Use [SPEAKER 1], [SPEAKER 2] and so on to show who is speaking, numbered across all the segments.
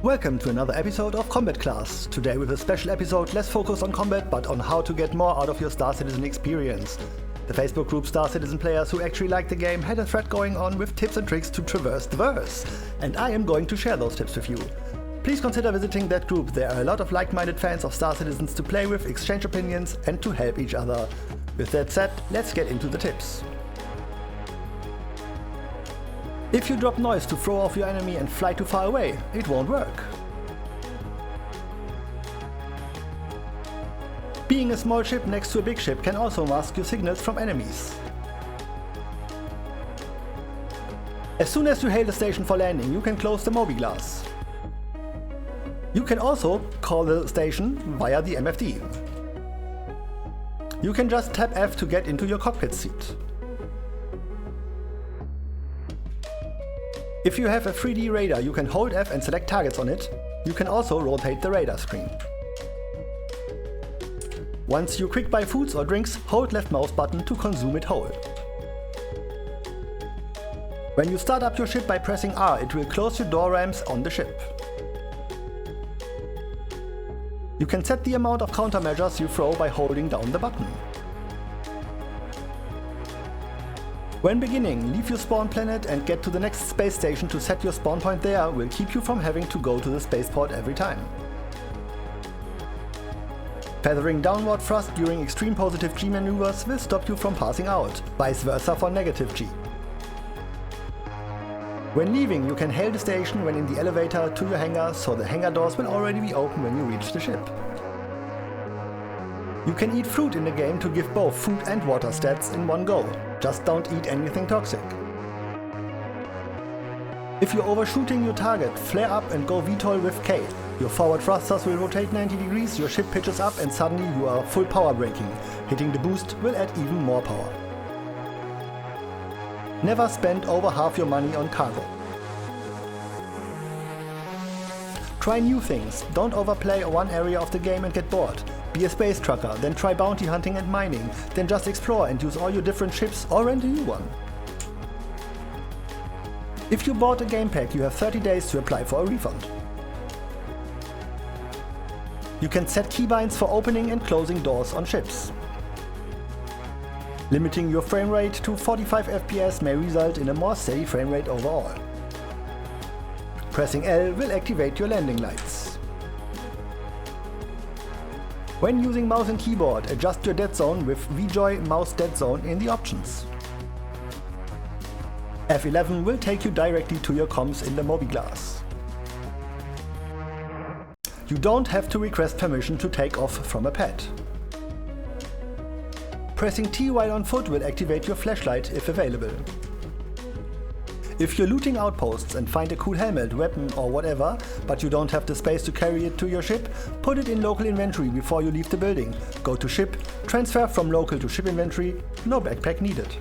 [SPEAKER 1] Welcome to another episode of Combat Class. Today with a special episode less focused on combat but on how to get more out of your Star Citizen experience. The Facebook group Star Citizen players who actually like the game had a thread going on with tips and tricks to traverse the verse, and I am going to share those tips with you. Please consider visiting that group. There are a lot of like-minded fans of Star Citizens to play with, exchange opinions and to help each other. With that said, let's get into the tips. If you drop noise to throw off your enemy and fly too far away, it won't work. Being a small ship next to a big ship can also mask your signals from enemies. As soon as you hail the station for landing, you can close the mobi-glass. You can also call the station via the MFD. You can just tap F to get into your cockpit seat. If you have a 3D radar, you can hold F and select targets on it. You can also rotate the radar screen. Once you quick buy foods or drinks, hold left mouse button to consume it whole. When you start up your ship by pressing R, it will close your door ramps on the ship. You can set the amount of countermeasures you throw by holding down the button. When beginning, leave your spawn planet and get to the next space station to set your spawn point there will keep you from having to go to the spaceport every time. Feathering downward thrust during extreme positive G maneuvers will stop you from passing out, vice versa for negative G. When leaving, you can hail the station when in the elevator to your hangar, so the hangar doors will already be open when you reach the ship. You can eat fruit in the game to give both food and water stats in one go. Just don't eat anything toxic. If you're overshooting your target, flare up and go VTOL with K. Your forward thrusters will rotate 90 degrees, your ship pitches up and suddenly you are full power braking. Hitting the boost will add even more power. Never spend over half your money on cargo. Try new things. Don't overplay one area of the game and get bored. Be a space trucker, then try bounty hunting and mining, then just explore and use all your different ships or rent a new one. If you bought a game pack, you have 30 days to apply for a refund. You can set keybinds for opening and closing doors on ships. Limiting your frame rate to 45 FPS may result in a more steady frame rate overall. Pressing L will activate your landing lights. When using mouse and keyboard, adjust your dead zone with VJoy mouse dead zone in the options. F11 will take you directly to your comms in the mobi-glass. You don't have to request permission to take off from a pad. Pressing T while on foot will activate your flashlight if available. If you're looting outposts and find a cool helmet, weapon or whatever, but you don't have the space to carry it to your ship, put it in local inventory before you leave the building. Go to ship, transfer from local to ship inventory, no backpack needed.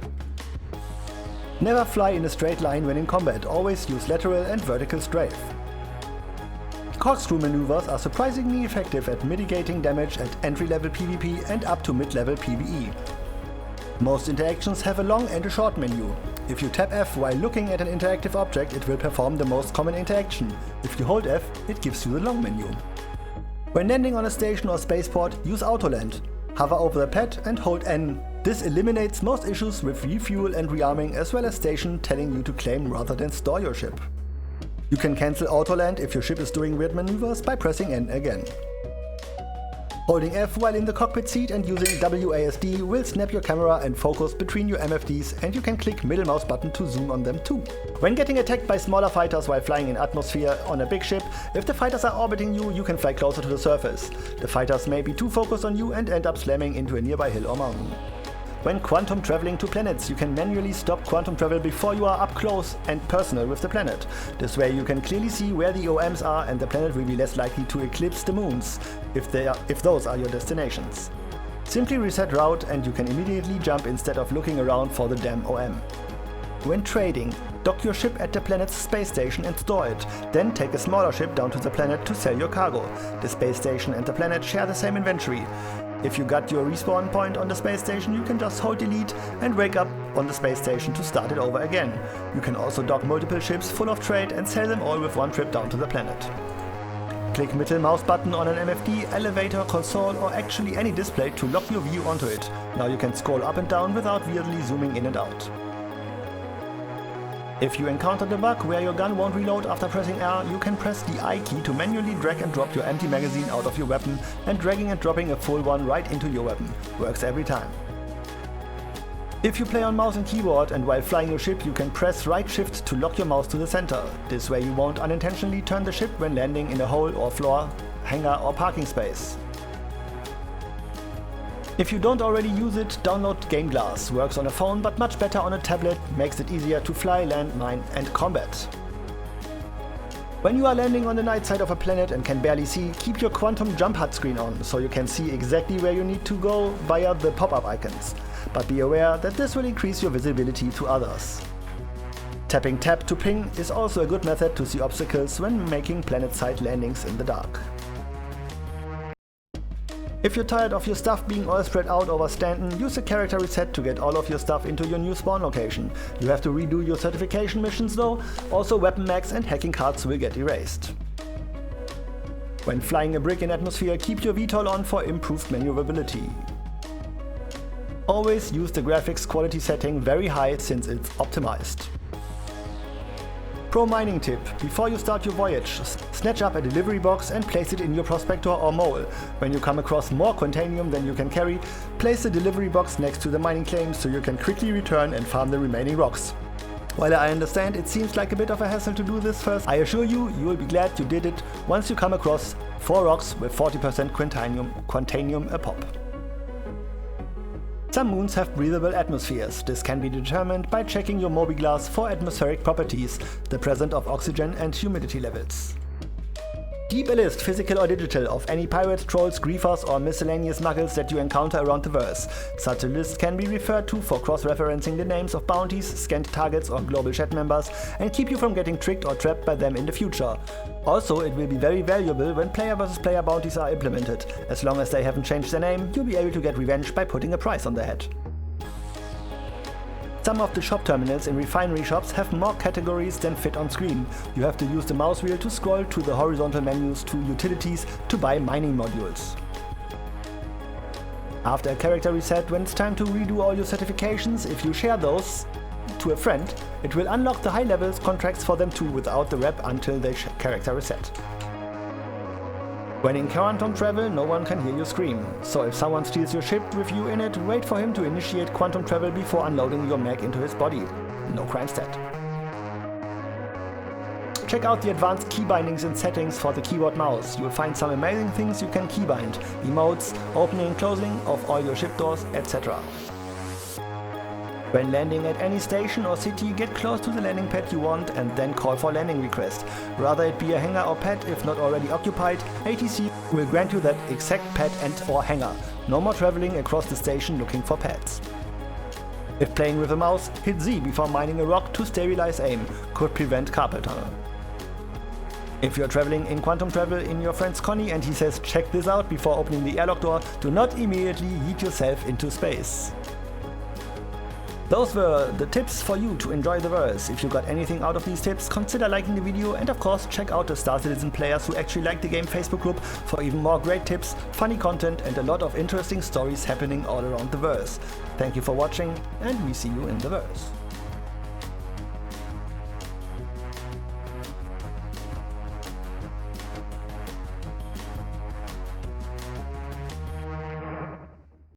[SPEAKER 1] Never fly in a straight line when in combat, always use lateral and vertical strafe. Corkscrew maneuvers are surprisingly effective at mitigating damage at entry-level PvP and up to mid-level PvE. Most interactions have a long and a short menu. If you tap F while looking at an interactive object, it will perform the most common interaction. If you hold F, it gives you the long menu. When landing on a station or spaceport, use Autoland. Hover over the pad and hold N. This eliminates most issues with refuel and rearming, as well as station telling you to claim rather than store your ship. You can cancel Autoland if your ship is doing weird maneuvers by pressing N again. Holding F while in the cockpit seat and using WASD will snap your camera and focus between your MFDs, and you can click middle mouse button to zoom on them too. When getting attacked by smaller fighters while flying in atmosphere on a big ship, if the fighters are orbiting you, you can fly closer to the surface. The fighters may be too focused on you and end up slamming into a nearby hill or mountain. When quantum traveling to planets, you can manually stop quantum travel before you are up close and personal with the planet. This way you can clearly see where the OMs are, and the planet will be less likely to eclipse the moons, if those are your destinations. Simply reset route and you can immediately jump instead of looking around for the damn OM. When trading, dock your ship at the planet's space station and store it. Then take a smaller ship down to the planet to sell your cargo. The space station and the planet share the same inventory. If you got your respawn point on the space station, you can just hold delete and wake up on the space station to start it over again. You can also dock multiple ships full of trade and sell them all with one trip down to the planet. Click middle mouse button on an MFD, elevator, console or actually any display to lock your view onto it. Now you can scroll up and down without weirdly zooming in and out. If you encountered a bug where your gun won't reload after pressing R, you can press the I key to manually drag and drop your empty magazine out of your weapon, and dragging and dropping a full one right into your weapon. Works every time. If you play on mouse and keyboard and while flying your ship, you can press right shift to lock your mouse to the center. This way you won't unintentionally turn the ship when landing in a hole or floor, hangar or parking space. If you don't already use it, download Game Glass. Works on a phone but much better on a tablet, makes it easier to fly, land, mine and combat. When you are landing on the night side of a planet and can barely see, keep your quantum jump HUD screen on so you can see exactly where you need to go via the pop-up icons. But be aware that this will increase your visibility to others. Tapping tab to ping is also a good method to see obstacles when making planet-side landings in the dark. If you're tired of your stuff being all spread out over Stanton, use the character reset to get all of your stuff into your new spawn location. You have to redo your certification missions though, also weapon mags and hacking cards will get erased. When flying a brick in atmosphere, keep your VTOL on for improved maneuverability. Always use the graphics quality setting very high since it's optimized. Pro mining tip: before you start your voyage, snatch up a delivery box and place it in your prospector or mole. When you come across more quantanium than you can carry, place the delivery box next to the mining claim so you can quickly return and farm the remaining rocks. While I understand it seems like a bit of a hassle to do this first, I assure you, you will be glad you did it once you come across 4 rocks with 40% quantanium a pop. Some moons have breathable atmospheres. This can be determined by checking your Mobiglass for atmospheric properties, the presence of oxygen and humidity levels. Keep a list, physical or digital, of any pirates, trolls, griefers or miscellaneous muggles that you encounter around the verse. Such a list can be referred to for cross-referencing the names of bounties, scanned targets or global chat members and keep you from getting tricked or trapped by them in the future. Also, it will be very valuable when player versus player bounties are implemented. As long as they haven't changed their name, you'll be able to get revenge by putting a price on their head. Some of the shop terminals in refinery shops have more categories than fit on screen. You have to use the mouse wheel to scroll to the horizontal menus to utilities to buy mining modules. After a character reset, when it's time to redo all your certifications, if you share those to a friend, it will unlock the high levels contracts for them too without the rep until they character reset. When in quantum travel, no one can hear you scream, so if someone steals your ship with you in it, wait for him to initiate quantum travel before unloading your mag into his body. No crime stat. Check out the advanced key bindings and settings for the keyboard mouse. You'll find some amazing things you can keybind, emotes, opening and closing of all your ship doors, etc. When landing at any station or city, get close to the landing pad you want and then call for landing request. Rather it be a hangar or pad if not already occupied, ATC will grant you that exact pad and or hangar. No more traveling across the station looking for pads. If playing with a mouse, hit Z before mining a rock to sterilize aim, could prevent carpal tunnel. If you're traveling in quantum travel in your friend's Connie and he says check this out before opening the airlock door, do not immediately yeet yourself into space. Those were the tips for you to enjoy the verse. If you got anything out of these tips, consider liking the video and of course check out the Star Citizen players who actually like the game Facebook group for even more great tips, funny content and a lot of interesting stories happening all around the verse. Thank you for watching and we see you in the verse.